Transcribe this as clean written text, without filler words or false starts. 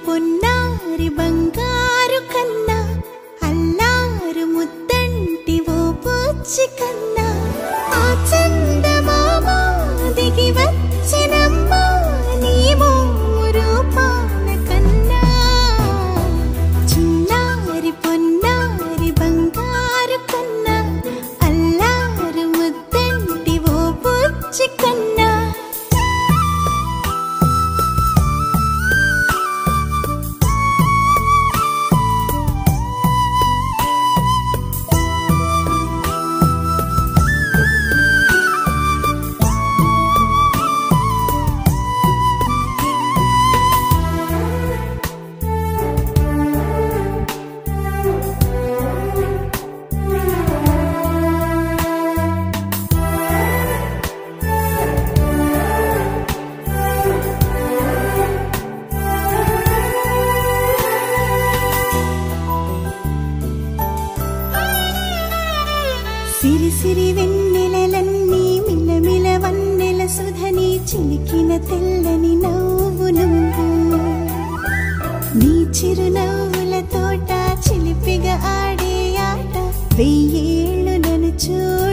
పొన్నారి బంగారు కన్నా అల్లారు ముద్దంటి ఓ పూచి కన్నా ఆ చందమామ దిగి వచ్చినమ్మా నీ రూపాల కన్నా చిన్నారి పొన్నారి బంగారు కన్నా అల్లారు ముద్దంటి ఓ పూచి కన్నా సిరి సిరి వెన్నెలలన్నీ మిలమిల వన్నెల సుధని చిలికిన తెల్లని నవ్వు నువ్వు నీ చిరునవ్వుల తోట చిలిపిగా ఆడే ఆట వెయ్యేళ్ళు నన్ను చూడ